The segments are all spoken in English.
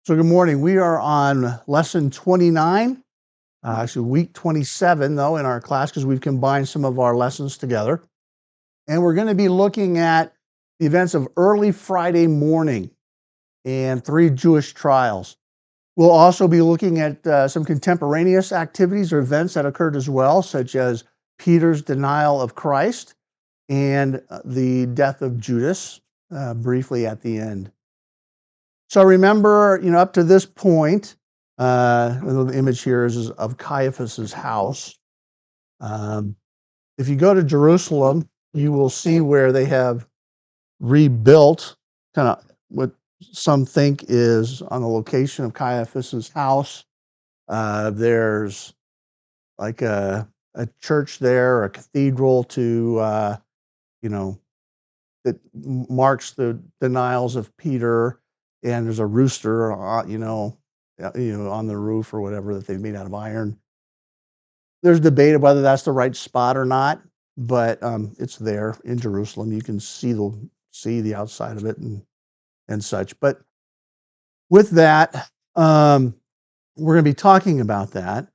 So good morning. We are on lesson 29, actually week 27 though in our class because we've combined some of our lessons together. And we're going to be looking at the events of early Friday morning and three Jewish trials. We'll also be looking at some contemporaneous activities or events that occurred as well, such as Peter's denial of Christ and the death of Judas briefly at the end. So remember, up to this point, the image here is of Caiaphas's house. Um, if you go to Jerusalem, you will see where they have rebuilt kind of what some think is on the location of Caiaphas's house. There's like a church there, a cathedral you know, that marks the denials of Peter, and there's a rooster, on the roof or whatever that they've made out of iron. There's debate of whether that's the right spot or not, but it's there in Jerusalem. You can see the outside of it and such. But with that, we're going to be talking about that.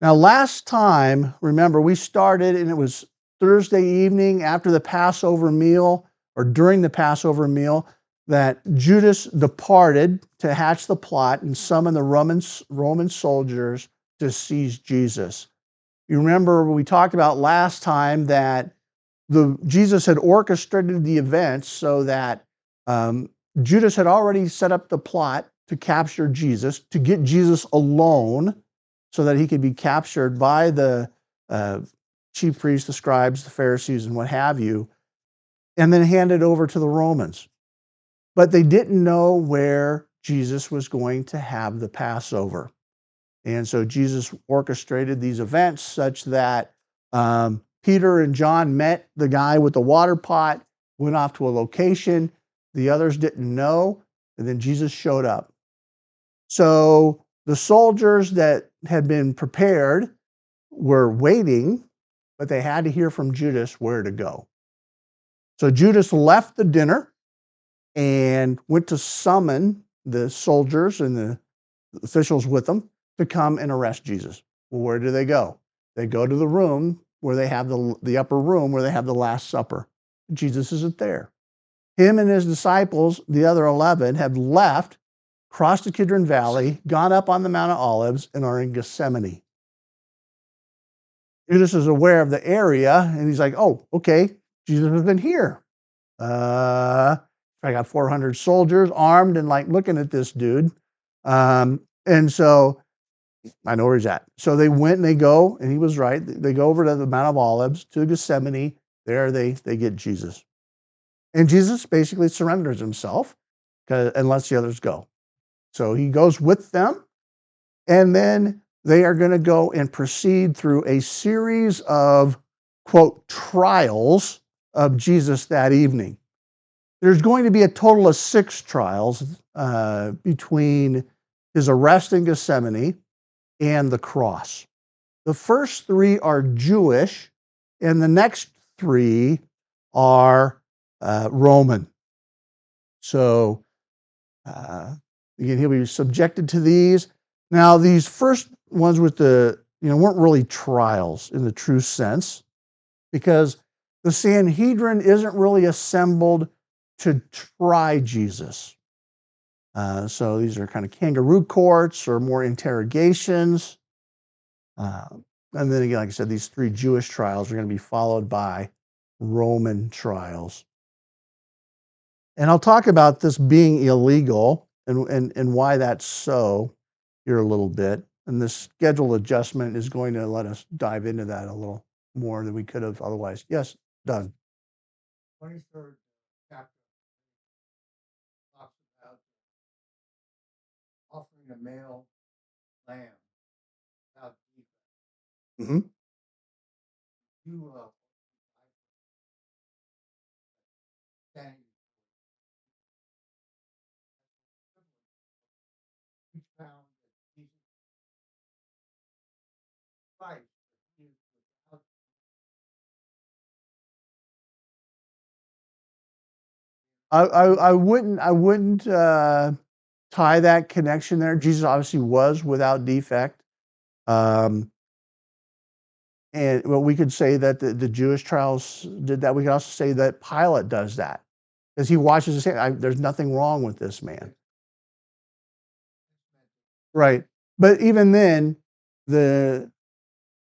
Now, last time, remember, we started and it was Thursday evening after the Passover meal or during the Passover meal that Judas departed to hatch the plot and summon the Roman soldiers to seize Jesus. You remember we talked about last time that Jesus had orchestrated the events so that Judas had already set up the plot to capture Jesus, to get Jesus alone so that he could be captured by the chief priests, the scribes, the Pharisees, and what have you, and then handed over to the Romans. But they didn't know where Jesus was going to have the Passover. And so Jesus orchestrated these events such that Peter and John met the guy with the water pot, went off to a location. The others didn't know, and then Jesus showed up. So the soldiers that had been prepared were waiting, but they had to hear from Judas where to go. So Judas left the dinner and went to summon the soldiers and the officials with them to come and arrest Jesus. Well, where do they go? They go to the room where they have the upper room where they have the Last Supper. Jesus isn't there. Him and his disciples, the other 11, have left, crossed the Kidron Valley, gone up on the Mount of Olives, and are in Gethsemane. Judas is aware of the area, and he's like, oh, okay, Jesus has been here. I got 400 soldiers armed and like looking at this dude. And so I know where he's at. So they went and they go, and he was right. They go over to the Mount of Olives, to Gethsemane. There they get Jesus. And Jesus basically surrenders himself unless the others go. So he goes with them, and then they are going to go and proceed through a series of, quote, trials of Jesus that evening. There's going to be a total of 6 trials between his arrest in Gethsemane and the cross. The first 3 are Jewish, and the next 3 are Roman. So again, he'll be subjected to these. Now, these first ones with weren't really trials in the true sense, because the Sanhedrin isn't really assembled to try Jesus. So these are kind of kangaroo courts or more interrogations. And then again, like I said, these 3 Jewish trials are going to be followed by Roman trials. And I'll talk about this being illegal and why that's so here a little bit. And this schedule adjustment is going to let us dive into that a little more than we could have otherwise. Yes, Doug. 23rd chapter talks about offering a male lamb without defect. Mm-hmm. You sang found that Jesus Christ without. I wouldn't tie that connection there. Jesus obviously was without defect. Um, and well, we could say that the Jewish trials did that. We could also say that Pilate does that because he washes his hand. There's nothing wrong with this man. Right. But even then, the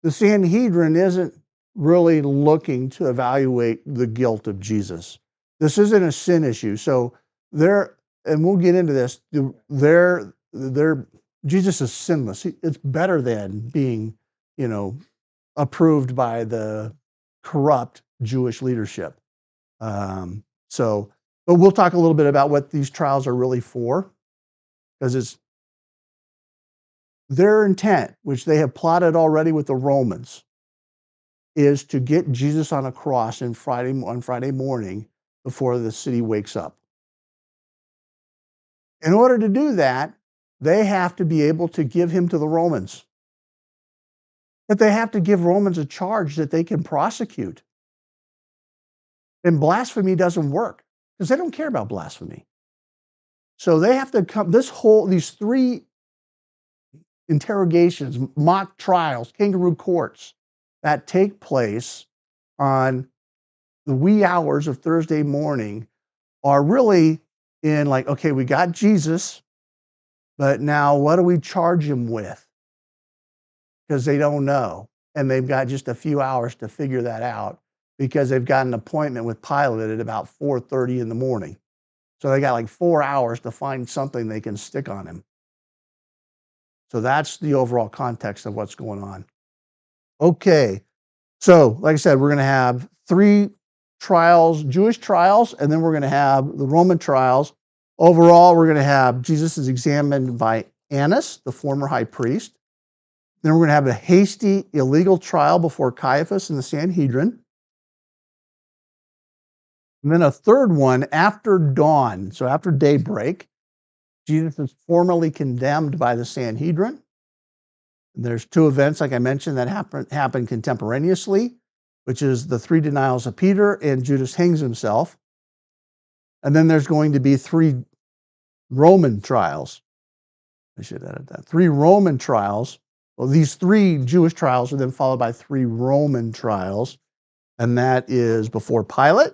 the Sanhedrin isn't really looking to evaluate the guilt of Jesus. This isn't a sin issue. So they're, and we'll get into this, they're Jesus is sinless. It's better than being, you know, approved by the corrupt Jewish leadership. So, but we'll talk a little bit about what these trials are really for, because it's their intent, which they have plotted already with the Romans, is to get Jesus on a cross on Friday morning before the city wakes up. In order to do that, they have to be able to give him to the Romans. But they have to give Romans a charge that they can prosecute. And blasphemy doesn't work because they don't care about blasphemy. So they have to come, these three interrogations, mock trials, kangaroo courts that take place on the wee hours of Thursday morning are really in like, okay, we got Jesus, but now what do we charge him with? Because they don't know. And they've got just a few hours to figure that out because they've got an appointment with Pilate at about 4:30 in the morning. So they got like 4 hours to find something they can stick on him. So that's the overall context of what's going on. Okay. So, like I said, we're going to have three trials, Jewish trials, and then we're going to have the Roman trials. Overall, we're going to have Jesus is examined by Annas, the former high priest. Then we're going to have a hasty, illegal trial before Caiaphas and the Sanhedrin. And then a third one after dawn, so after daybreak, Jesus is formally condemned by the Sanhedrin. And there's two events, like I mentioned, that happen contemporaneously, which is the three denials of Peter and Judas hangs himself. And then there's going to be three Roman trials. I should edit that. Three Roman trials. Well, these three Jewish trials are then followed by three Roman trials. And that is before Pilate,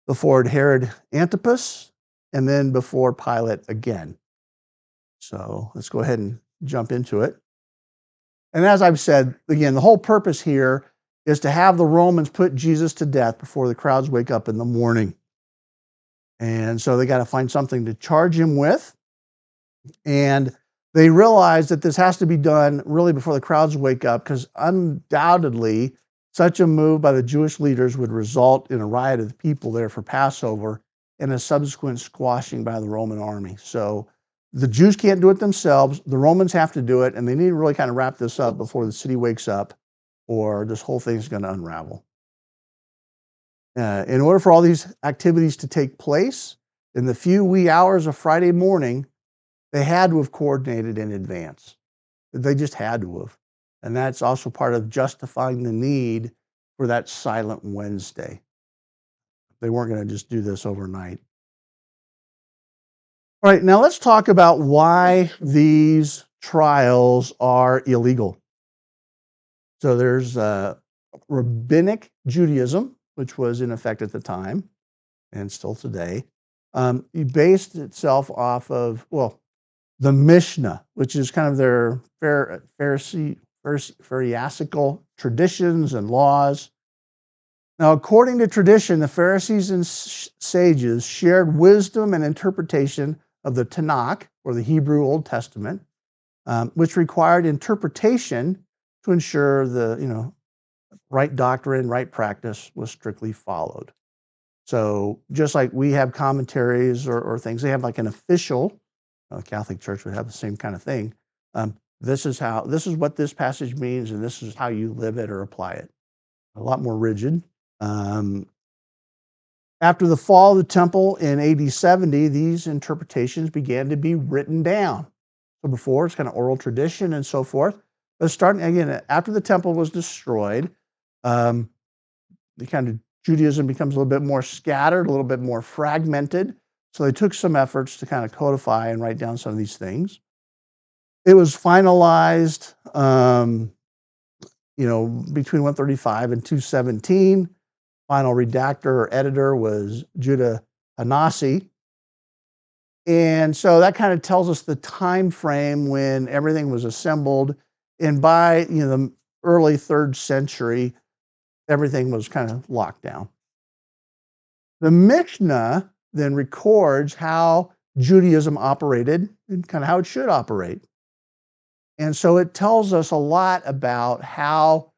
before Herod Antipas, and then before Pilate again. So let's go ahead and jump into it. And as I've said, again, the whole purpose here is to have the Romans put Jesus to death before the crowds wake up in the morning. And so they got to find something to charge him with. And they realize that this has to be done really before the crowds wake up, because undoubtedly such a move by the Jewish leaders would result in a riot of the people there for Passover and a subsequent squashing by the Roman army. So the Jews can't do it themselves. The Romans have to do it, and they need to really kind of wrap this up before the city wakes up, or this whole thing is going to unravel. In order for all these activities to take place, in the few wee hours of Friday morning, they had to have coordinated in advance. They just had to have. And that's also part of justifying the need for that silent Wednesday. They weren't going to just do this overnight. All right, now let's talk about why these trials are illegal. So there's rabbinic Judaism, which was in effect at the time and still today. It based itself off of, well, the Mishnah, which is kind of their Pharisaical traditions and laws. Now, according to tradition, the Pharisees and sages shared wisdom and interpretation of the Tanakh, or the Hebrew Old Testament, which required interpretation to ensure the right doctrine, right practice was strictly followed. So just like we have commentaries or things, they have like an official. The Catholic Church would have the same kind of thing. This is what this passage means, and this is how you live it or apply it. A lot more rigid. After the fall of the temple in AD 70, these interpretations began to be written down. So before, it's kind of oral tradition and so forth. But starting again, after the temple was destroyed, the kind of Judaism becomes a little bit more scattered, a little bit more fragmented. So they took some efforts to kind of codify and write down some of these things. It was finalized, between 135 and 217. Final redactor or editor was Judah Hanasi. And so that kind of tells us the time frame when everything was assembled. And by the early 3rd century, everything was kind of locked down. The Mishnah then records how Judaism operated and kind of how it should operate. And so it tells us a lot about how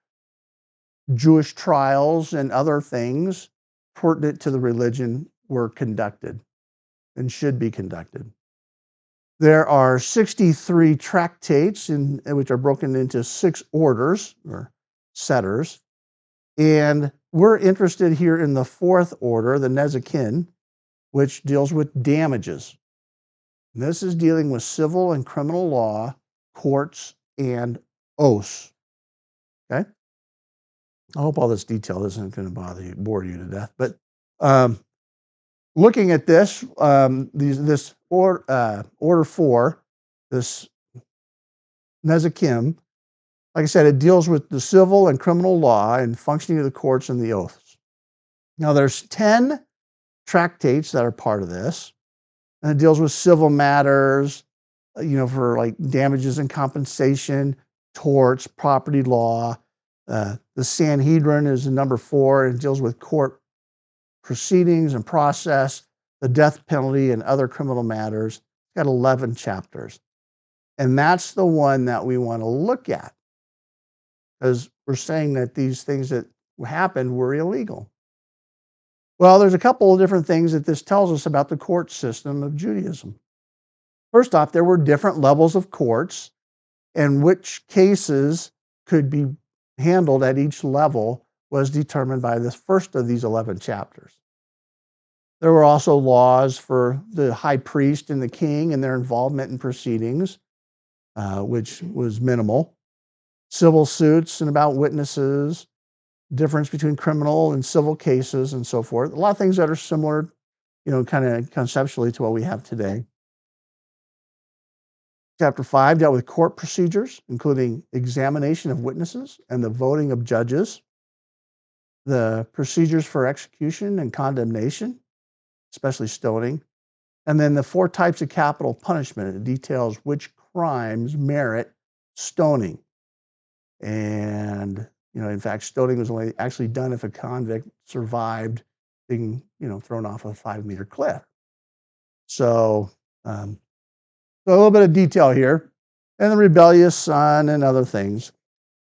Jewish trials and other things pertinent to the religion were conducted and should be conducted. There are 63 tractates which are broken into 6 orders or setters. And we're interested here in the 4th order, the Nezikin, which deals with damages. And this is dealing with civil and criminal law, courts, and oaths. Okay? I hope all this detail isn't going to bore you to death. But looking at this, this order 4, this Nezikim, like I said, it deals with the civil and criminal law and functioning of the courts and the oaths. Now, there's 10 tractates that are part of this, and it deals with civil matters, for like damages and compensation, torts, property law. The Sanhedrin is number 4 and deals with court proceedings and process, the death penalty, and other criminal matters. It's got 11 chapters. And that's the one that we want to look at, because we're saying that these things that happened were illegal. Well, there's a couple of different things that this tells us about the court system of Judaism. First off, there were different levels of courts, and which cases could be handled at each level was determined by this first of these 11 chapters. There were also laws for the high priest and the king and their involvement in proceedings, which was minimal. Civil suits and about witnesses, difference between criminal and civil cases, and so forth. A lot of things that are similar, kind of conceptually to what we have today. Chapter 5 dealt with court procedures, including examination of witnesses and the voting of judges, the procedures for execution and condemnation, especially stoning, and then the 4 types of capital punishment. It details which crimes merit stoning. And, in fact, stoning was only actually done if a convict survived being, thrown off a 5-meter cliff. So, so a little bit of detail here, and the rebellious son and other things.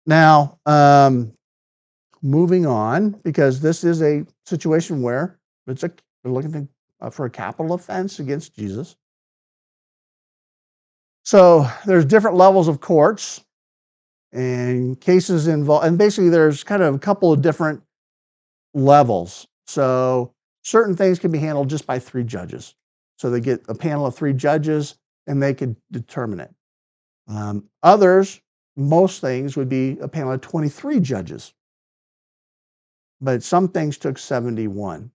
Now, moving on, because this is a situation where they're looking for a capital offense against Jesus. So there's different levels of courts and cases involved, and basically there's kind of a couple of different levels. So certain things can be handled just by 3 judges. So they get a panel of 3 judges, and they could determine it. Others, most things would be a panel of 23 judges. But some things took 71,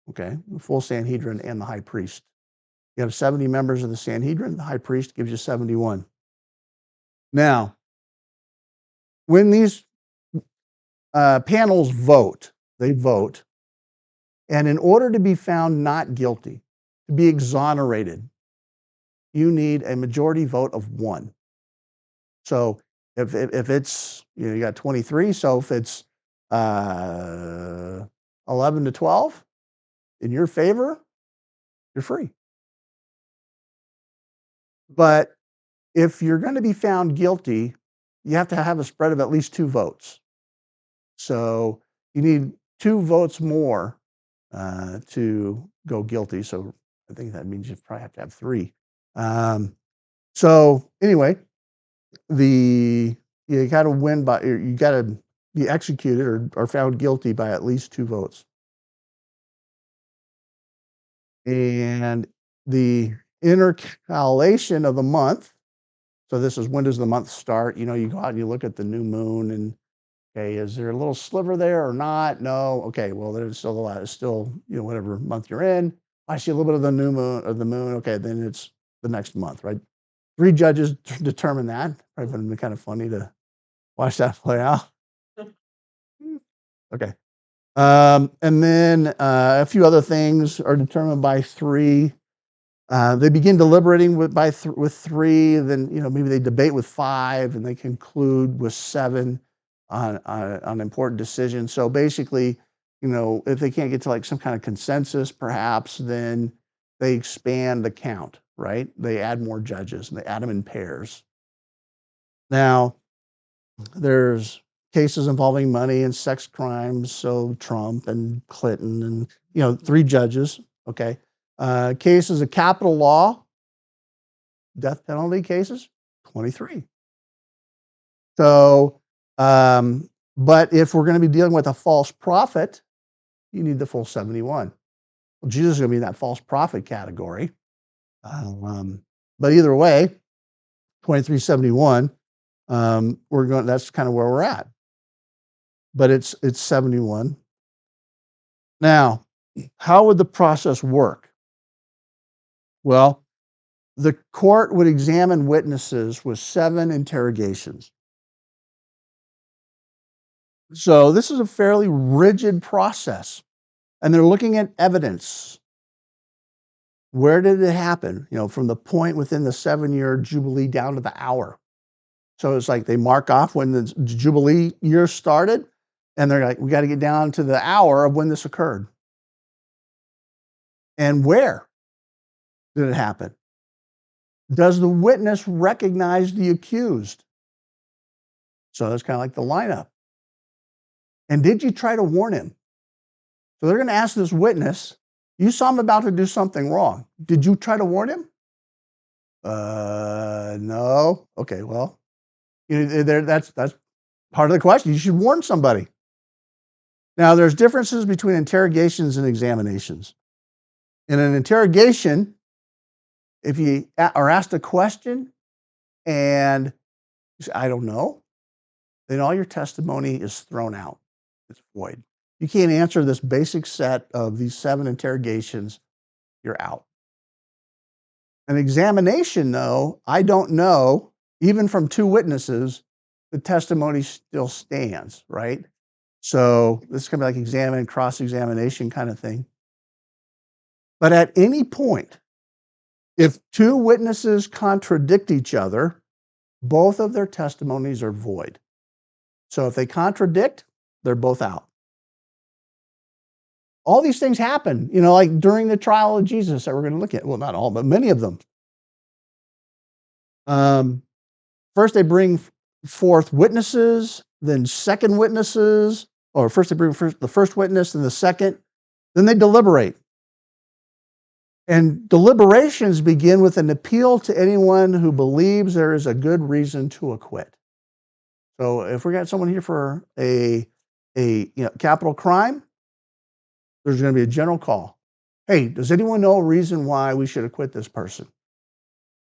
okay? The full Sanhedrin and the high priest. You have 70 members of the Sanhedrin, the high priest gives you 71. Now, when these panels vote, they vote, and in order to be found not guilty, to be exonerated, you need a majority vote of 1. So if it's, you got 23, so if it's 11 to 12 in your favor, you're free. But if you're going to be found guilty, you have to have a spread of at least 2 votes. So you need 2 votes more to go guilty. So I think that means you probably have to have 3. So anyway, you got to win by, you got to be executed or found guilty by at least 2 votes. And the intercalation of the month, so this is, when does the month start? You go out and you look at the new moon, and okay, is there a little sliver there or not? No. Okay, well, there's still a lot. It's still, whatever month you're in. I see a little bit of the new moon or the moon. Okay, then it's the next month, right? 3 judges determine that. Probably would have been kind of funny to watch that play out. Okay. And then a few other things are determined by 3. They begin deliberating with 3. Then maybe they debate with 5, and they conclude with 7 on important decisions. So basically, if they can't get to like some kind of consensus, perhaps then they expand the count. Right? They add more judges, and they add them in pairs. Now, there's cases involving money and sex crimes, so Trump and Clinton and 3 judges, okay? Cases of capital law, death penalty cases, 23. So, but if we're gonna be dealing with a false prophet, you need the full 71. Well, Jesus is gonna be in that false prophet category. But either way, 2371, that's kind of where we're at. But it's 71. Now, how would the process work? Well, the court would examine witnesses with 7 interrogations. So this is a fairly rigid process, and they're looking at evidence. Where did it happen? From the point within the 7-year jubilee down to the hour. So it's like they mark off when the jubilee year started, and they're like, we got to get down to the hour of when this occurred. And where did it happen? Does the witness recognize the accused? So that's kind of like the lineup. And did you try to warn him? So they're going to ask this witness, you saw him about to do something wrong. Did you try to warn him? No. Okay, well, that's part of the question. You should warn somebody. Now, there's differences between interrogations and examinations. In an interrogation, if you are asked a question and you say, I don't know, then all your testimony is thrown out. It's void. You can't answer this basic set of these 7 interrogations, you're out. An examination, though, I don't know, even from 2 witnesses, the testimony still stands, right? So this is going to be like examine, cross-examination kind of thing. But at any point, if 2 witnesses contradict each other, both of their testimonies are void. So if they contradict, they're both out. All these things happen, like during the trial of Jesus that we're going to look at. Well, not all, but many of them. First, they bring forth witnesses, then second witnesses, or first they bring the first witness, then the second, then they deliberate. And deliberations begin with an appeal to anyone who believes there is a good reason to acquit. So if we got someone here for a capital crime, there's going to be a general call. Hey, does anyone know a reason why we should acquit this person?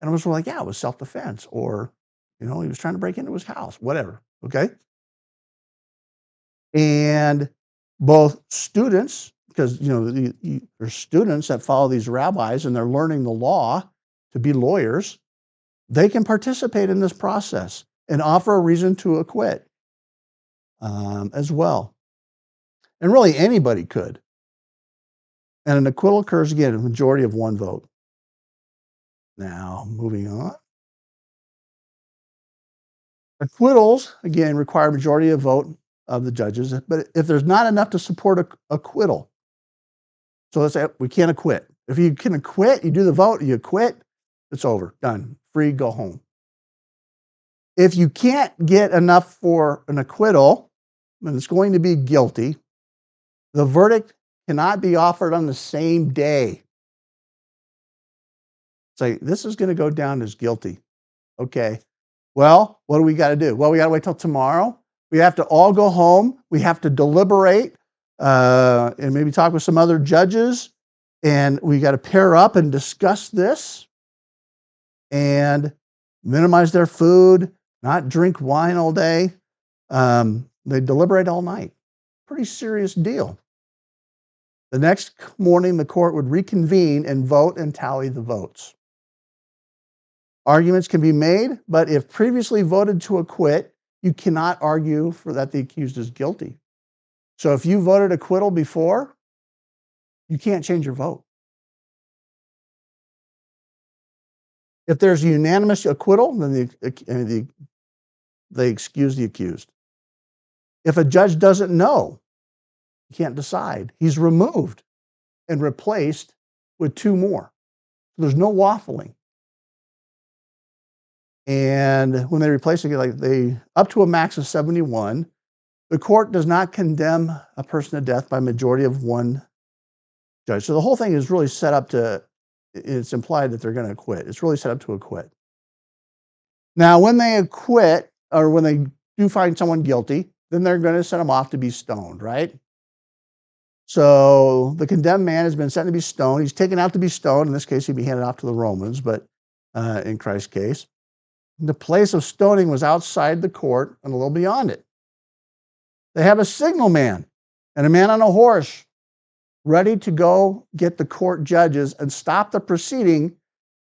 And I was like, yeah, it was self-defense, or he was trying to break into his house, whatever. Okay. And both students, because there's students that follow these rabbis and they're learning the law to be lawyers, they can participate in this process and offer a reason to acquit as well. And really anybody could. And an acquittal occurs again, a majority of 1 vote. Now, moving on. Acquittals, again, require a majority of vote of the judges, but if there's not enough to support acquittal, so let's say we can't acquit. If you can acquit, you do the vote, you acquit, it's over, done, free, go home. If you can't get enough for an acquittal, and it's going to be guilty, the verdict cannot be offered on the same day. Say, this is going to go down as guilty. Okay. Well, what do we got to do? Well, we got to wait till tomorrow. We have to all go home. We have to deliberate and maybe talk with some other judges. And we got to pair up and discuss this and minimize their food, not drink wine all day. They deliberate all night. Pretty serious deal. The next morning, the court would reconvene and vote and tally the votes. Arguments can be made, but if previously voted to acquit, you cannot argue for that the accused is guilty. So if you voted acquittal before, you can't change your vote. If there's unanimous acquittal, then they excuse the accused. If a judge doesn't know, he can't decide, he's removed and replaced with two more. There's no waffling. And when they replace it, like they up to a max of 71, the court does not condemn a person to death by majority of one judge. So the whole thing is really set up to, it's implied that they're going to acquit. It's really set up to acquit. Now, when they acquit, or when they do find someone guilty, then they're going to send them off to be stoned, right? So the condemned man has been sent to be stoned. He's taken out to be stoned. In this case, he'd be handed off to the Romans, but in Christ's case, the place of stoning was outside the court and a little beyond it. They have a signal man and a man on a horse ready to go get the court judges and stop the proceeding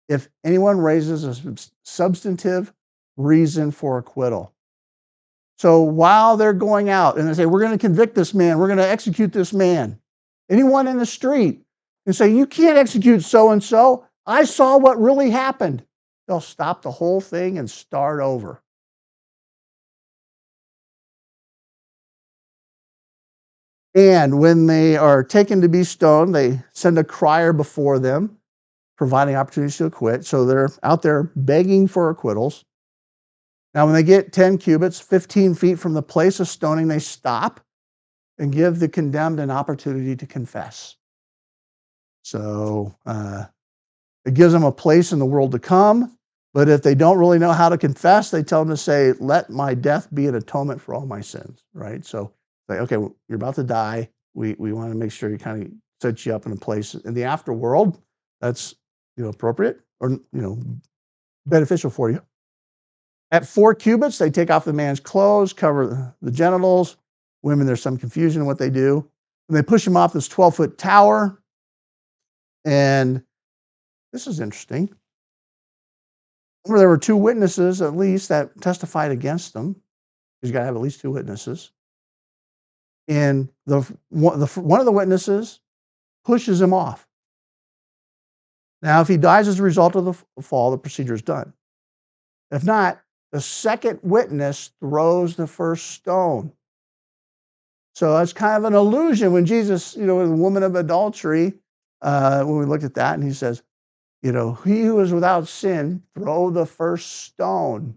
if anyone raises a substantive reason for acquittal. So while they're going out and they say, we're going to convict this man, we're going to execute this man, anyone in the street and say, you can't execute so-and-so, I saw what really happened, they'll stop the whole thing and start over. And when they are taken to be stoned, they send a crier before them, providing opportunities to acquit. So they're out there begging for acquittals. Now, when they get 10 cubits, 15 feet from the place of stoning, they stop and give the condemned an opportunity to confess. So it gives them a place in the world to come. But if they don't really know how to confess, they tell them to say, let my death be an atonement for all my sins, right? So, like, okay, well, you're about to die. We want to make sure you kind of set you up in a place in the afterworld that's, appropriate or, beneficial for you. At 4 cubits, they take off the man's clothes, cover the genitals. Women, there's some confusion in what they do. And they push him off this 12-foot tower. And this is interesting. There were 2 witnesses, at least, that testified against them. You've got to have at least 2 witnesses. And one of the witnesses pushes him off. Now, if he dies as a result of the fall, the procedure is done. If not, the second witness throws the first stone. So that's kind of an allusion when Jesus, the woman of adultery, when we looked at that, and he says, he who is without sin, throw the first stone.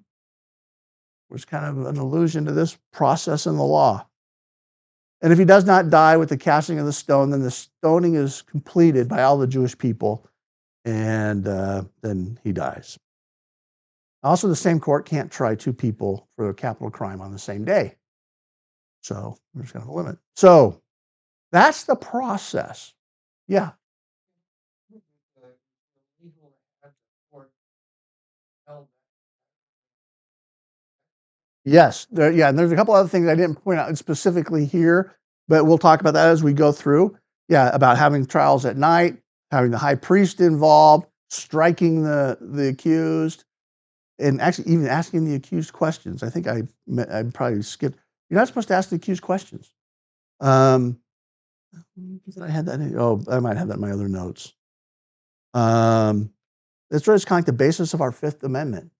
It was kind of an allusion to this process in the law. And if he does not die with the casting of the stone, then the stoning is completed by all the Jewish people, and then he dies. Also, the same court can't try 2 people for a capital crime on the same day. So there's kind of a limit. So that's the process. Yeah. Yes. And there's a couple other things I didn't point out specifically here, but we'll talk about that as we go through. Yeah, about having trials at night, having the high priest involved, striking the accused, and actually even asking the accused questions. I think I probably skipped. You're not supposed to ask the accused questions. I had that. I might have that in my other notes. It's really kind of like the basis of our Fifth Amendment.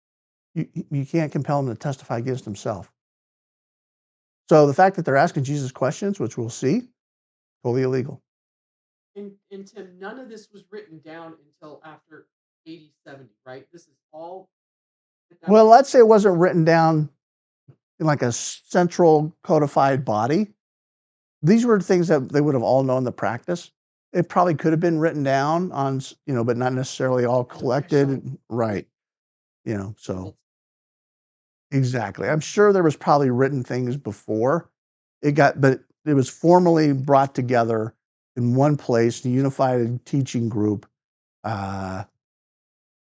You can't compel him to testify against himself. So the fact that they're asking Jesus questions, which we'll see, totally illegal. And Tim, none of this was written down until after 80, 70, right? This is all. Well, let's say it wasn't written down in like a central codified body. These were things that they would have all known the practice. It probably could have been written down on, but not necessarily all collected. Right. So exactly. I'm sure there was probably written things before but it was formally brought together in one place, the unified teaching group,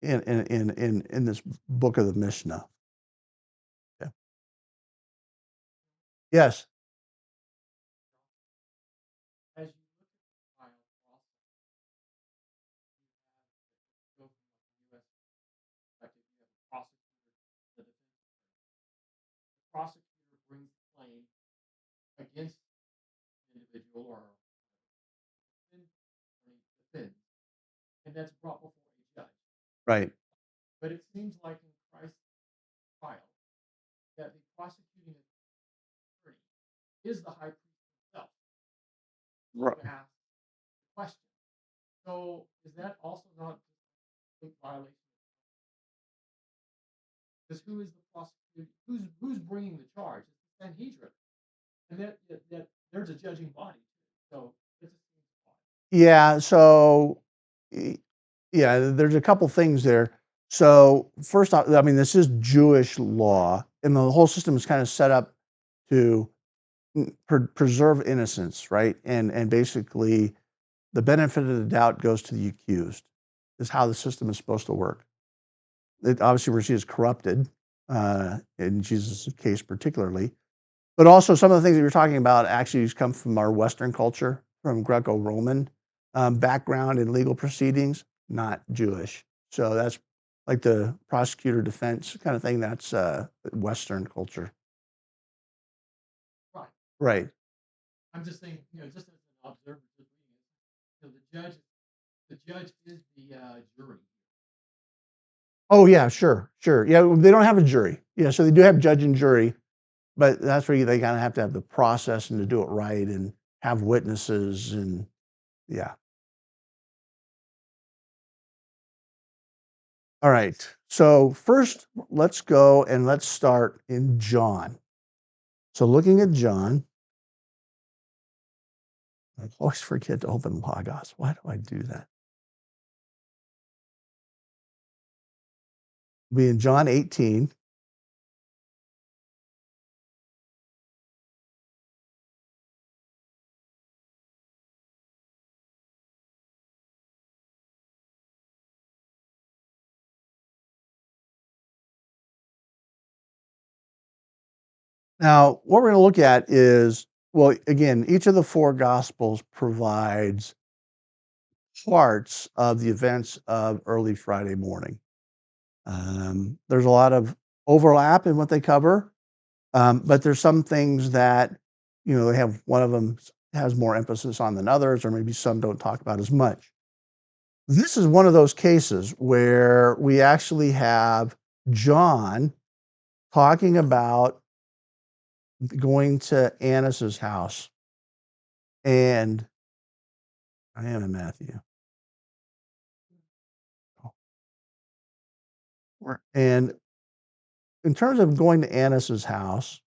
in this book of the Mishnah. Yeah. Yes. prosecutor brings a claim against an individual or defends, and that's brought before a judge. Right. But it seems like in Christ's trial that the prosecuting attorney is the high priest himself Right. to ask the question. So is that also not a violation? Because who is the prosecutor? Who's bringing the charge? It's the Sanhedrin, and that there's a judging body. So it's a Yeah. So, y- yeah, there's a couple things there. So, first off, I mean, this is Jewish law, and the whole system is kind of set up to preserve innocence, right? And basically, the benefit of the doubt goes to the accused. Is how the system is supposed to work. It obviously we see is corrupted in Jesus' case particularly, but also some of the things that you're talking about actually come from our Western culture, from Greco-Roman background in legal proceedings, not Jewish. So that's like the prosecutor defense kind of thing. That's Western culture. right. Right. I'm just saying, just as an observer, just reading it, the judge is the jury. Oh yeah, sure, sure. Yeah, they don't have a jury. Yeah, so they do have judge and jury, but that's where they kind of have to have the process and to do it right and have witnesses and yeah. All right. So first, let's go and let's start in John. So looking at John, I always forget to open Logos. Why do I do that? Be in John 18. Now, what we're going to look at is, well, again, each of the four Gospels provides parts of the events of early Friday morning. There's a lot of overlap in what they cover, but there's some things that, they have one of them has more emphasis on than others, or maybe some don't talk about as much. This is one of those cases where we actually have John talking about going to Annis's house, and I am in Matthew. And in terms of going to Annis's house,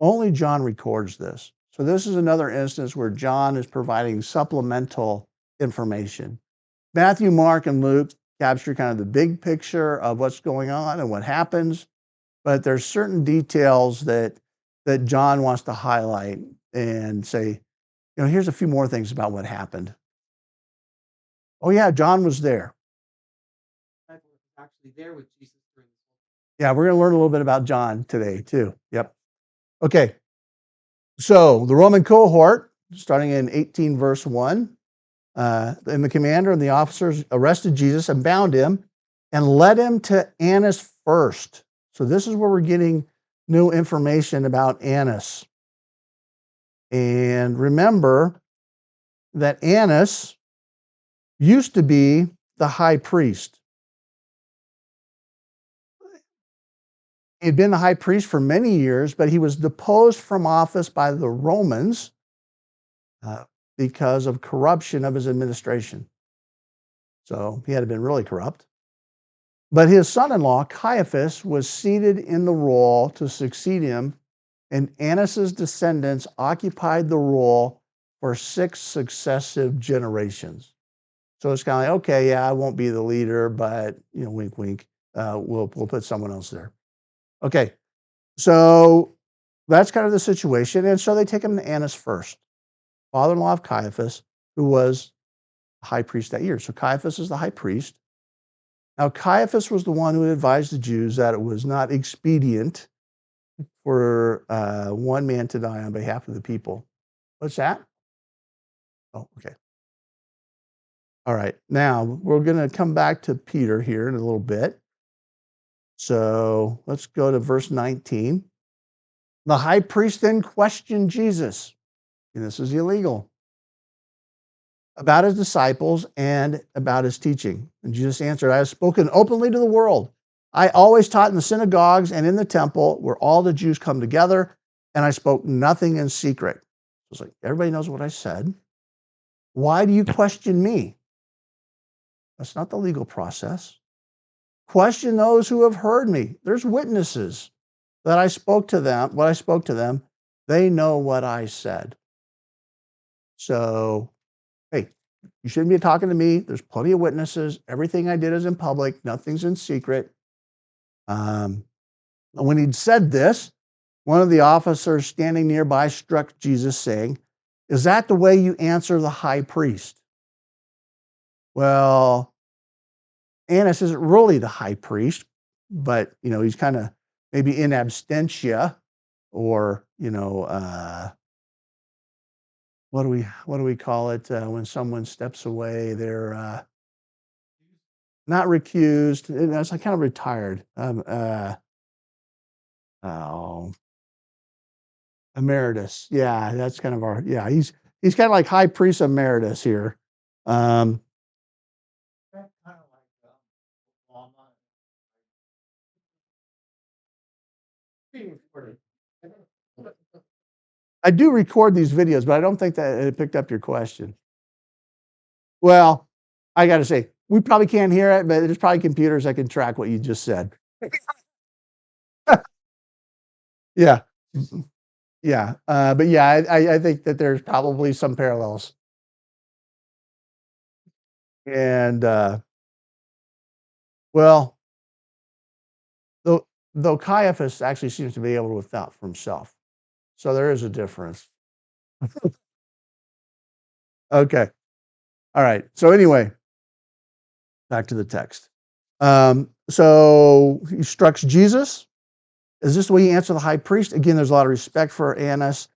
only John records this. So this is another instance where John is providing supplemental information. Matthew, Mark, and Luke capture kind of the big picture of what's going on and what happens, but there's certain details that John wants to highlight and say, here's a few more things about what happened. Oh yeah, John was there. Actually there with Jesus during this. Yeah, we're going to learn a little bit about John today too. Yep. Okay. So the Roman cohort, starting in 18 verse 1, and the commander and the officers arrested Jesus and bound him and led him to Annas first. So this is where we're getting new information about Annas. And remember that Annas used to be the high priest. He had been the high priest for many years, but he was deposed from office by the Romans uh, because of corruption of his administration. So he had been really corrupt. But his son-in-law, Caiaphas, was seated in the role to succeed him, and Annas's descendants occupied the role for 6 successive generations. So it's kind of like, okay, yeah, I won't be the leader, but wink, wink, we'll put someone else there. Okay, so that's kind of the situation, and so they take him to Annas first, father-in-law of Caiaphas, who was high priest that year. So Caiaphas is the high priest. Now, Caiaphas was the one who advised the Jews that it was not expedient for one man to die on behalf of the people. What's that? Oh, okay. All right. Now, we're going to come back to Peter here in a little bit. So let's go to verse 19. The high priest then questioned Jesus, and this is illegal, about his disciples and about his teaching. And Jesus answered, I have spoken openly to the world. I always taught in the synagogues and in the temple where all the Jews come together, and I spoke nothing in secret. It's like, everybody knows what I said. Why do you question me? That's not the legal process. Question those who have heard me. There's witnesses that I spoke to them, what I spoke to them. They know what I said. So, hey, you shouldn't be talking to me. There's plenty of witnesses. Everything I did is in public. Nothing's in secret. When he'd said this, one of the officers standing nearby struck Jesus, saying, is that the way you answer the high priest? Well, Annas isn't really the high priest, but he's kind of maybe in absentia, or what do we call it when someone steps away? They're not recused. That's like kind of retired. Oh, emeritus. Yeah, that's kind of our. Yeah, he's kind of like high priest emeritus here. Um, That's kind of like Obama being recorded. I do record these videos, but I don't think that it picked up your question. Well, I got to say, we probably can't hear it, but there's probably computers that can track what you just said. Yeah. Yeah. But yeah, I think that there's probably some parallels. And well, though Caiaphas actually seems to be able to withdraw for himself. So there is a difference. Okay. All right. So anyway, back to the text. So he instructs Jesus. Is this the way you answer the high priest? Again, there's a lot of respect for Annas.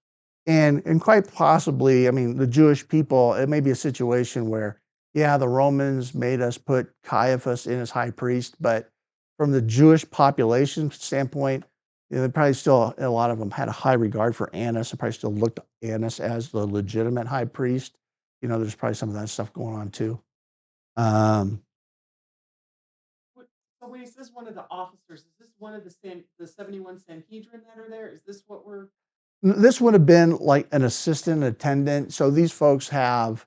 And quite possibly, I mean, the Jewish people, it may be a situation where, yeah, the Romans made us put Caiaphas in as high priest, but from the Jewish population standpoint, they probably still, a lot of them had a high regard for Annas. They probably still looked at Annas as the legitimate high priest. There's probably some of that stuff going on too. Um, So when he says one of the officers, is this one of the 71 Sanhedrin that are there? Is this what we're? This would have been like an assistant attendant. So these folks have,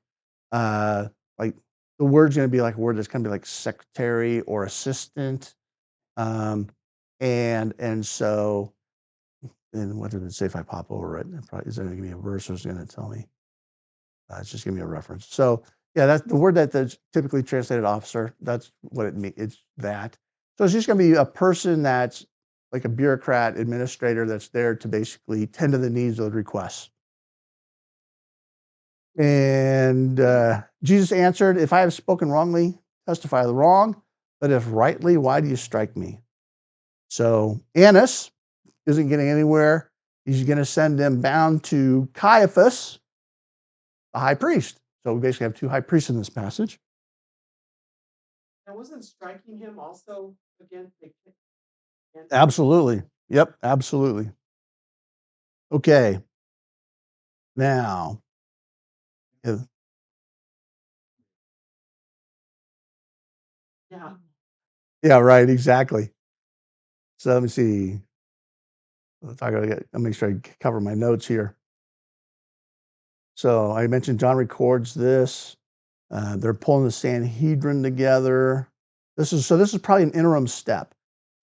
uh, like, the word's going to be like a word that's going to be like secretary or assistant. Um, and so, and what did it say if I pop over it? Probably, is it going to give me a verse or is it going to tell me? It's just give me a reference. So yeah, that's the word that's typically translated officer. That's what it means. It's that. So it's just going to be a person that's like a bureaucrat, administrator that's there to basically tend to the needs of the requests. And Jesus answered, if I have spoken wrongly, testify the wrong, but if rightly, why do you strike me? So Annas isn't getting anywhere. He's going to send them bound to Caiaphas, the high priest. So we basically have two high priests in this passage. I wasn't striking him also against the. Absolutely. Yep, absolutely. Okay. Now, yeah, Yeah. yeah, right, exactly. So let me see. I'll make sure I cover my notes here. So I mentioned John records this. They're pulling the Sanhedrin together. This is probably an interim step.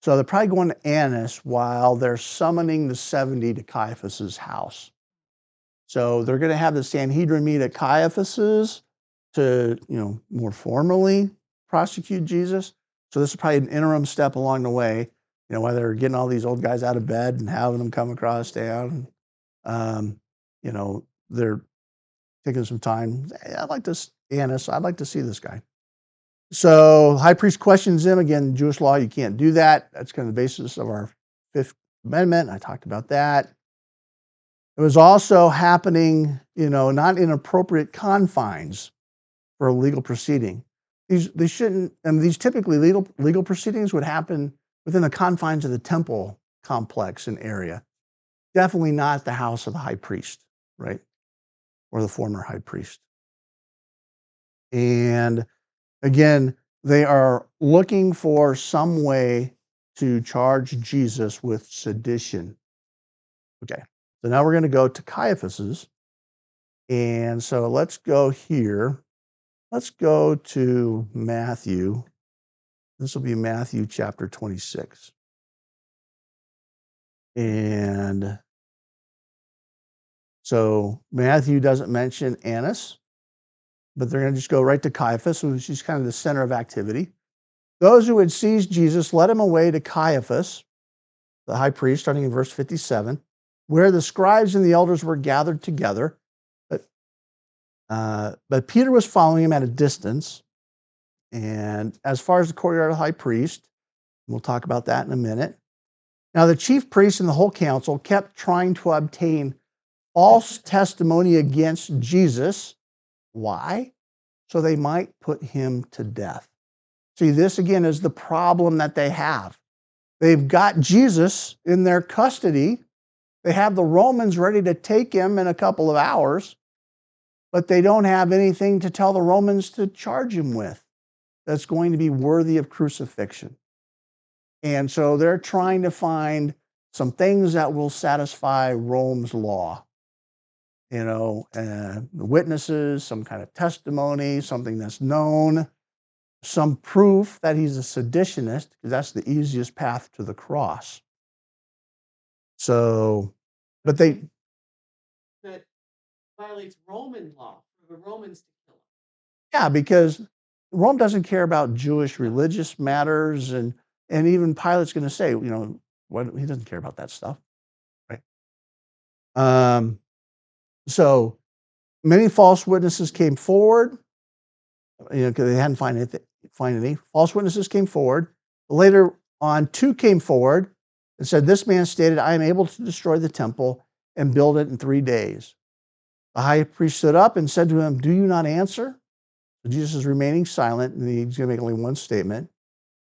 So they're probably going to Annas while they're summoning the 70 to Caiaphas's house. So they're going to have the Sanhedrin meet at Caiaphas's to, more formally prosecute Jesus. So this is probably an interim step along the way, while they're getting all these old guys out of bed and having them come across town. They're taking some time. Hey, I'd like to see this guy. So high priest questions him. Again, Jewish law, you can't do that. That's kind of the basis of our Fifth Amendment. I talked about that. It was also happening, not in appropriate confines for a legal proceeding. These typically legal proceedings would happen within the confines of the temple complex and area. Definitely not the house of the high priest, right? Or the former high priest. And again, they are looking for some way to charge Jesus with sedition. Okay, so now we're going to go to Caiaphas's. And so let's go here. Let's go to Matthew. This will be Matthew chapter 26. And so Matthew doesn't mention Annas, but they're going to just go right to Caiaphas, which is kind of the center of activity. Those who had seized Jesus led him away to Caiaphas, the high priest, starting in verse 57, where the scribes and the elders were gathered together. But Peter was following him at a distance. And as far as the courtyard of the high priest, we'll talk about that in a minute. Now, the chief priests and the whole council kept trying to obtain false testimony against Jesus. Why? So they might put him to death. See, this again is the problem that they have. They've got Jesus in their custody. They have the Romans ready to take him in a couple of hours, but they don't have anything to tell the Romans to charge him with that's going to be worthy of crucifixion. And so they're trying to find some things that will satisfy Rome's law. Witnesses, some kind of testimony, something that's known, some proof that he's a seditionist, because that's the easiest path to the cross. So, but they that violates Roman law for the Romans to kill him. Yeah, because Rome doesn't care about Jewish religious matters, and even Pilate's going to say, what he doesn't care about that stuff, right? So many false witnesses came forward, because they hadn't find any. False witnesses came forward. Later on, two came forward and said, "This man stated, I am able to destroy the temple and build it in 3 days." The high priest stood up and said to him, "Do you not answer?" Jesus is remaining silent, and he's going to make only one statement.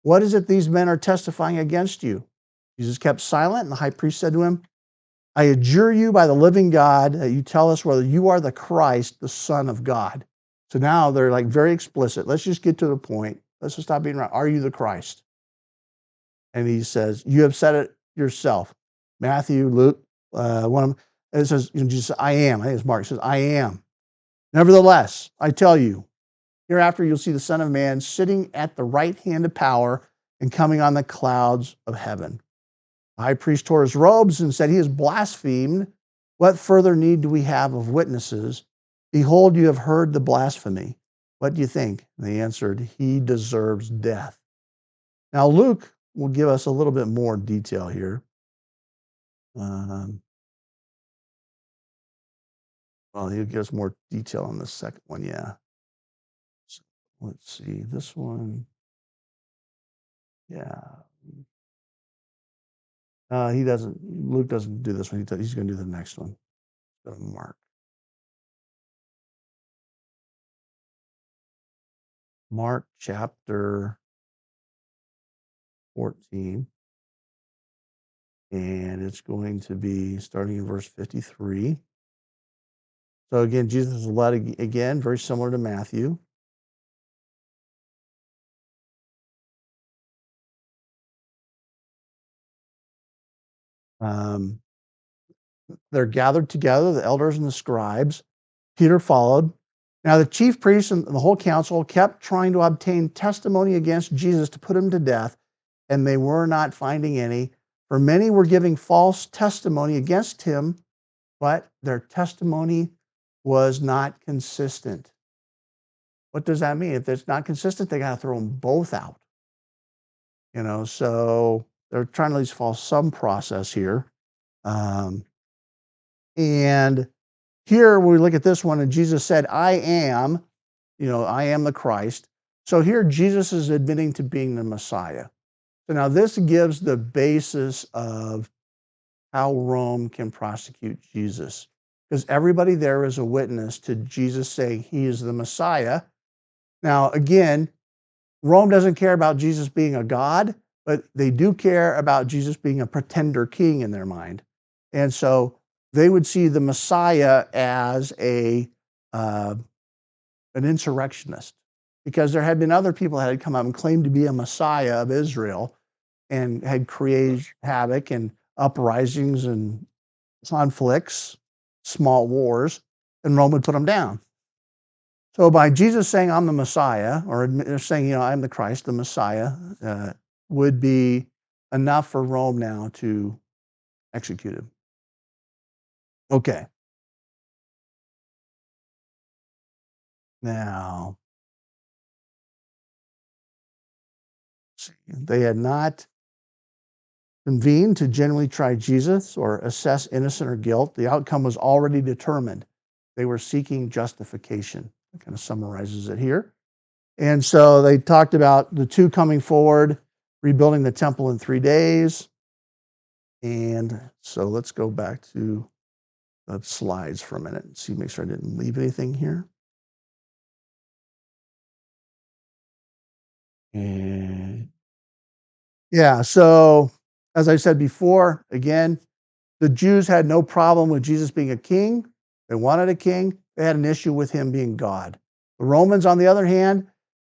"What is it these men are testifying against you?" Jesus kept silent, and the high priest said to him, "I adjure you by the living God that you tell us whether you are the Christ, the Son of God." So now they're like very explicit. Let's just get to the point. Let's just stop being around. Are you the Christ? And he says, "You have said it yourself." Matthew, Luke, one of them. And it says, Jesus says, "I am." I think it's Mark. It says, "I am. Nevertheless, I tell you, hereafter you'll see the Son of Man sitting at the right hand of power and coming on the clouds of heaven." The high priest tore his robes and said, "He has blasphemed. What further need do we have of witnesses? Behold, you have heard the blasphemy. What do you think?" And they answered, "He deserves death." Now, Luke will give us a little bit more detail here. Well, he'll give us more detail on the second one, yeah. So, let's see, this one, yeah. Luke doesn't do this one. He's going to do the next one. Go to Mark. Mark chapter 14. And it's going to be starting in verse 53. So again, Jesus is led again, very similar to Matthew. They're gathered together, the elders and the scribes. Peter followed. Now the chief priests and the whole council kept trying to obtain testimony against Jesus to put him to death, and they were not finding any. For many were giving false testimony against him, but their testimony was not consistent. What does that mean? If it's not consistent, they got to throw them both out. So they're trying to at least follow some process here. And here we look at this one, and Jesus said, I am the Christ. So here Jesus is admitting to being the Messiah. So now this gives the basis of how Rome can prosecute Jesus, because everybody there is a witness to Jesus saying he is the Messiah. Now, again, Rome doesn't care about Jesus being a god. but they do care about Jesus being a pretender king in their mind. And so they would see the Messiah as uh, an insurrectionist, because there had been other people that had come up and claimed to be a Messiah of Israel and had created havoc and uprisings and conflicts, small wars, and Rome would put them down. So by Jesus saying, I'm the Messiah, or saying, I'm the Christ, the Messiah, would be enough for Rome now to execute him. Okay. Now, they had not convened to genuinely try Jesus or assess innocent or guilt. The outcome was already determined. They were seeking justification. That kind of summarizes it here. And so they talked about the two coming forward, rebuilding the temple in 3 days. And so let's go back to the slides for a minute and see, make sure I didn't leave anything here. And yeah, so as I said before, again, the Jews had no problem with Jesus being a king. They wanted a king. They had an issue with him being God. The Romans, on the other hand,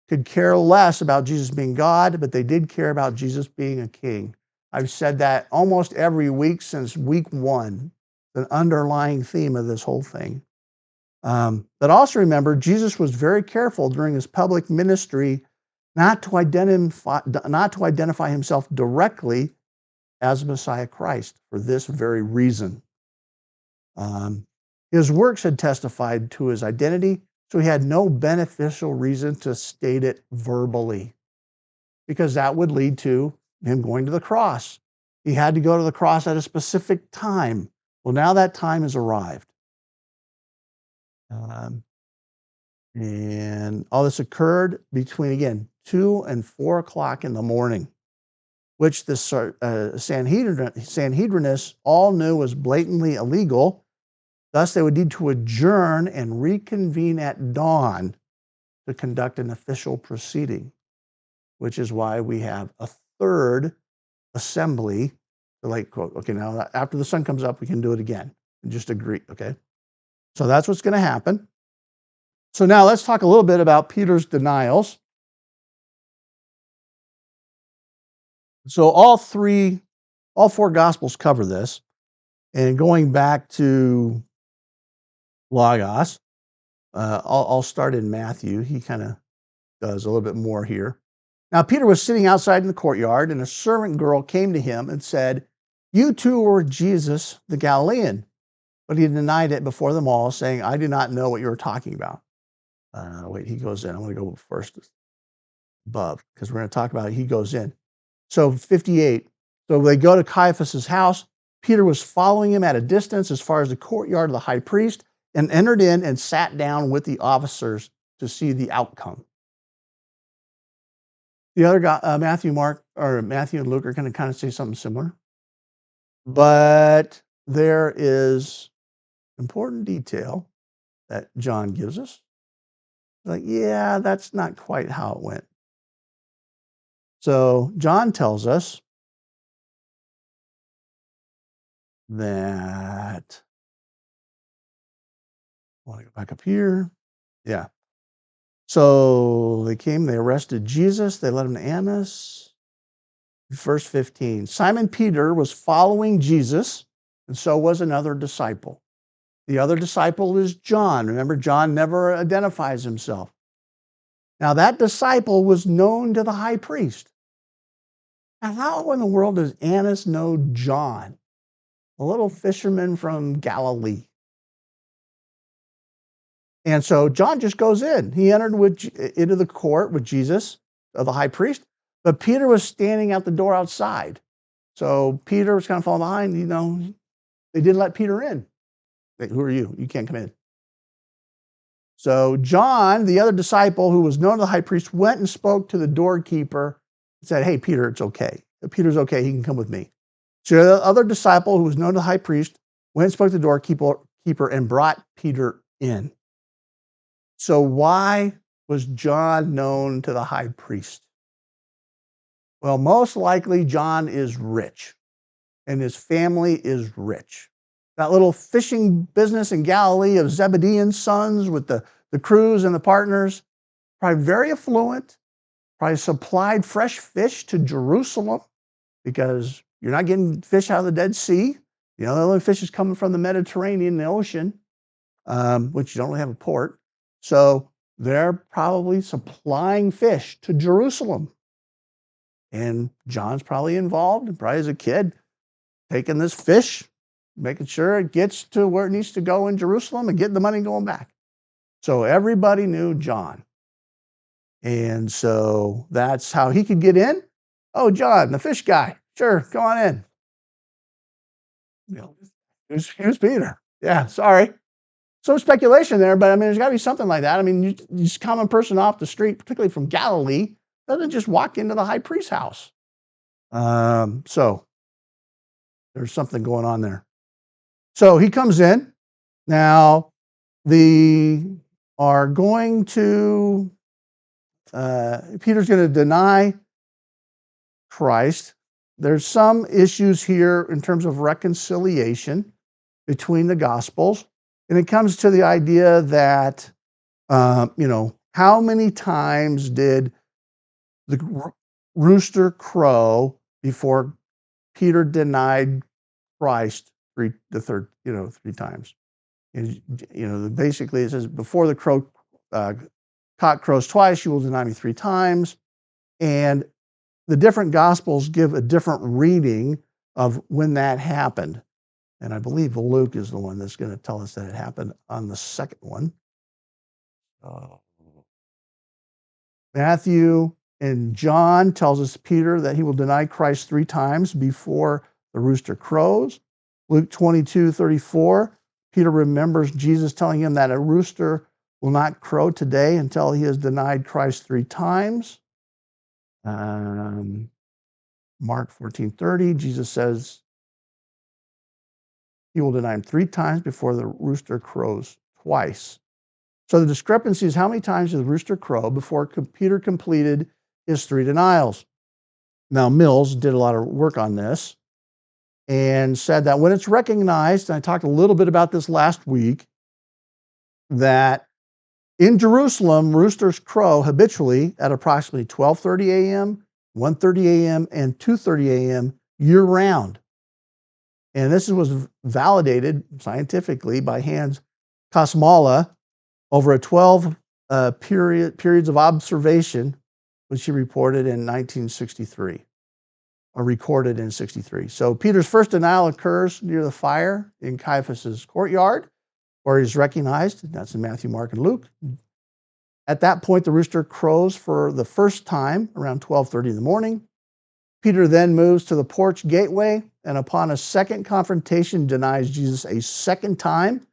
could care less about Jesus being God, but they did care about Jesus being a king. I've said that almost every week since week 1, the underlying theme of this whole thing. But also remember, Jesus was very careful during his public ministry not to identify himself directly as Messiah Christ for this very reason. His works had testified to his identity, so he had no beneficial reason to state it verbally, because that would lead to him going to the cross. He had to go to the cross at a specific time. Well, now that time has arrived. And all this occurred between, again, 2 and 4 o'clock in the morning, which the Sanhedrinists all knew was blatantly illegal. Thus, they would need to adjourn and reconvene at dawn to conduct an official proceeding, which is why we have a third assembly. The late quote, okay, now after the sun comes up, we can do it again and just agree, okay? So that's what's going to happen. So now let's talk a little bit about Peter's denials. So all 4 Gospels cover this. And going back to Logos, I'll start in Matthew. He kind of does a little bit more here. Now, Peter was sitting outside in the courtyard, and a servant girl came to him and said, "You too were Jesus the Galilean." But he denied it before them all, saying, "I do not know what you're talking about." Wait, he goes in. I'm going to go first above, because we're going to talk about it. He goes in. So 58. So they go to Caiaphas's house. Peter was following him at a distance as far as the courtyard of the high priest, and entered in and sat down with the officers to see the outcome. The other guy, Matthew and Luke are going to kind of say something similar. But there is important detail that John gives us. Like, yeah, that's not quite how it went. So John tells us that, I want to go back up here. Yeah. So they arrested Jesus, they led him to Annas. Verse 15, Simon Peter was following Jesus, and so was another disciple. The other disciple is John. Remember, John never identifies himself. Now, that disciple was known to the high priest. Now, how in the world does Annas know John, a little fisherman from Galilee? And so John just goes in. He entered into the court with Jesus, the high priest, but Peter was standing at the door outside. So Peter was kind of falling behind. They didn't let Peter in. Who are you? You can't come in. So John, the other disciple who was known to the high priest, went and spoke to the doorkeeper and said, "Hey, Peter, it's okay. If Peter's okay, he can come with me." So the other disciple who was known to the high priest went and spoke to the doorkeeper and brought Peter in. So why was John known to the high priest? Well, most likely John is rich and his family is rich. That little fishing business in Galilee of Zebedee's sons with the crews and the partners, probably very affluent, probably supplied fresh fish to Jerusalem because you're not getting fish out of the Dead Sea. The only fish is coming from the Mediterranean, the ocean, which you don't really have a port. So they're probably supplying fish to Jerusalem. And John's probably involved, probably as a kid, taking this fish, making sure it gets to where it needs to go in Jerusalem and getting the money going back. So everybody knew John. And so that's how he could get in. Oh, John, the fish guy. Sure, go on in. Here's Peter. Yeah, sorry. Some speculation there, but I mean, there's got to be something like that. I mean, you just common person off the street, particularly from Galilee, doesn't just walk into the high priest's house. So there's something going on there. So he comes in. Now, Peter's going to deny Christ. There's some issues here in terms of reconciliation between the Gospels. And it comes to the idea that, how many times did the rooster crow before Peter denied Christ three times? And, basically it says, before the cock crows twice, you will deny me three times. And the different Gospels give a different reading of when that happened. And I believe Luke is the one that's going to tell us that it happened on the second one. Matthew and John tells us Peter that he will deny Christ three times before the rooster crows. Luke 22:34, Peter remembers Jesus telling him that a rooster will not crow today until he has denied Christ three times. Mark 14:30, Jesus says he will deny him three times before the rooster crows twice. So the discrepancy is how many times did the rooster crow before Peter completed his three denials? Now, Mills did a lot of work on this and said that when it's recognized, and I talked a little bit about this last week, that in Jerusalem, roosters crow habitually at approximately 12:30 a.m., 1:30 a.m., and 2:30 a.m. year-round. And this was validated scientifically by Hans Kosmala over a 12 periods of observation, which he reported in 1963, or recorded in 63. So Peter's first denial occurs near the fire in Caiaphas's courtyard, where he's recognized. That's in Matthew, Mark, and Luke. At that point, the rooster crows for the first time around 12:30 in the morning. Peter then moves to the porch gateway, and upon a second confrontation, denies Jesus a second time.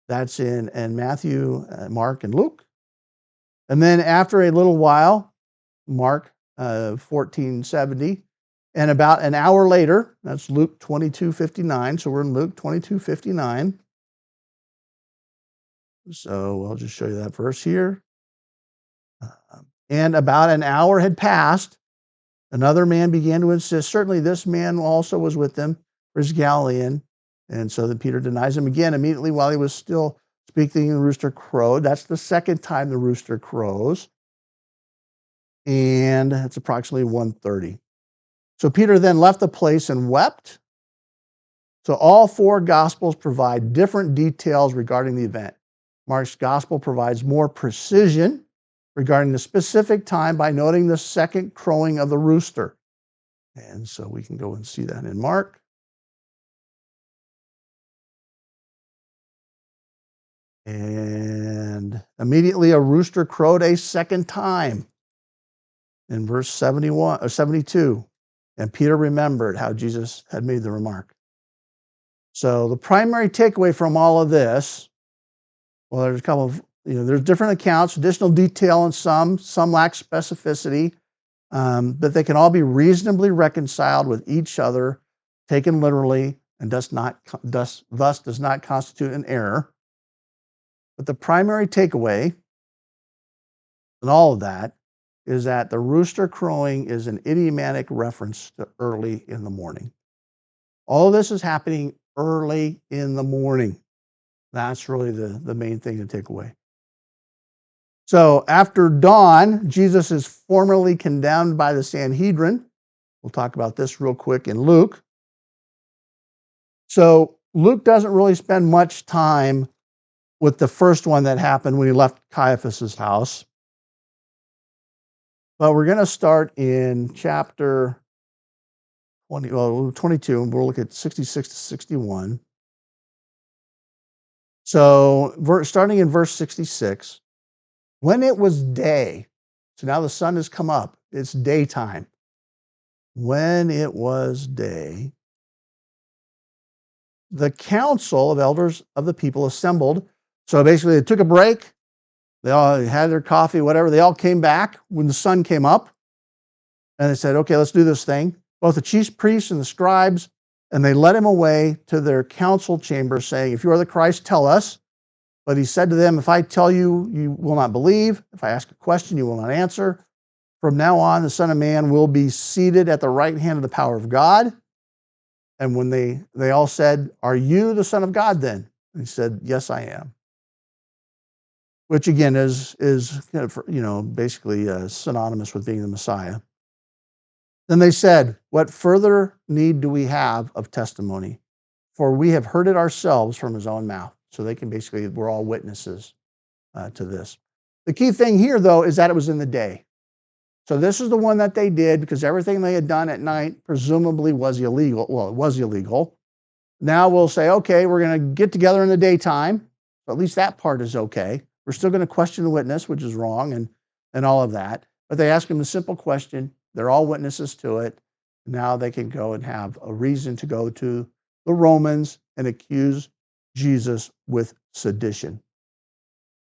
That's in Matthew, Mark, and Luke. And then after a little while, Mark 14:70, and about an hour later, that's Luke 22:59. So we're in Luke 22:59. So I'll just show you that verse here. And about an hour had passed. Another man began to insist, certainly this man also was with them, for he's Galilean. And so then Peter denies him again immediately while he was still speaking. The rooster crowed. That's the second time the rooster crows. And it's approximately 1:30. So Peter then left the place and wept. So all four Gospels provide different details regarding the event. Mark's Gospel provides more precision regarding the specific time by noting the second crowing of the rooster. And so we can go and see that in Mark. And immediately a rooster crowed a second time in verse 71 or 72. And Peter remembered how Jesus had made the remark. So the primary takeaway from all of this, well, there's a couple of, there's different accounts, additional detail in some lack specificity, but they can all be reasonably reconciled with each other, taken literally, and thus does not constitute an error. But the primary takeaway in all of that is that the rooster crowing is an idiomatic reference to early in the morning. All of this is happening early in the morning. That's really the main thing to take away. So after dawn, Jesus is formally condemned by the Sanhedrin. We'll talk about this real quick in Luke. So Luke doesn't really spend much time with the first one that happened when he left Caiaphas's house. But we're going to start in chapter 22, and we'll look at 66 to 61. So starting in verse 66, when it was day, so now the sun has come up, it's daytime. When it was day, the council of elders of the people assembled. So basically they took a break, they all had their coffee, whatever, they all came back when the sun came up, and they said, okay, let's do this thing. Both the chief priests and the scribes, and they led him away to their council chamber, saying, if you are the Christ, tell us. But he said to them, if I tell you, you will not believe. If I ask a question, you will not answer. From now on, the Son of Man will be seated at the right hand of the power of God. And when they all said, are you the Son of God then? And he said, yes, I am. Which again is kind of, basically synonymous with being the Messiah. Then they said, what further need do we have of testimony? For we have heard it ourselves from his own mouth. So they can basically, we're all witnesses to this. The key thing here, though, is that it was in the day. So this is the one that they did because everything they had done at night presumably was illegal. Well, it was illegal. Now we'll say, okay, we're going to get together in the daytime. At least that part is okay. We're still going to question the witness, which is wrong, and all of that. But they ask him a simple question. They're all witnesses to it. Now they can go and have a reason to go to the Romans and accuse Jesus with sedition.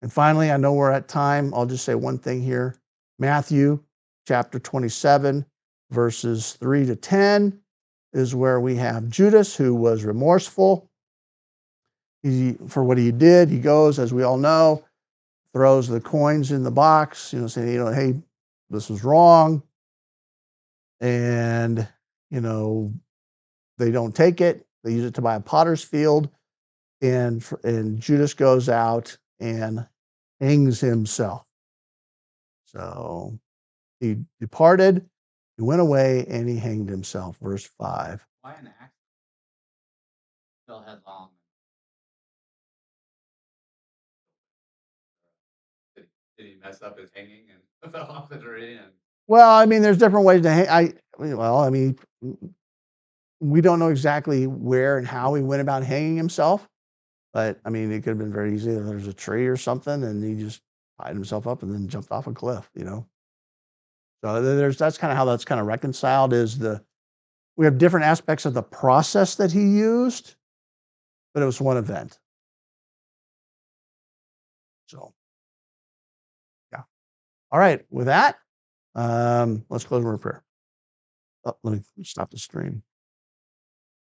And finally, I know we're at time. I'll just say one thing here. Matthew chapter 27, verses 3 to 10 is where we have Judas, who was remorseful for what he did. He goes, as we all know, throws the coins in the box, saying, hey, this was wrong. And, they don't take it. They use it to buy a potter's field. And Judas goes out and hangs himself. So he departed, he went away, and he hanged himself. Verse 5. Why an accident? Still headlong. Did he mess up his hanging and fell off the tree? Well, there's different ways to hang. We don't know exactly where and how he went about hanging himself, but it could have been very easy. There's a tree or something, and he just tied himself up and then jumped off a cliff. So that's kind of how that's kind of reconciled. We have different aspects of the process that he used, but it was one event. So, yeah. All right. With that, let's close with a prayer. Let me stop the stream.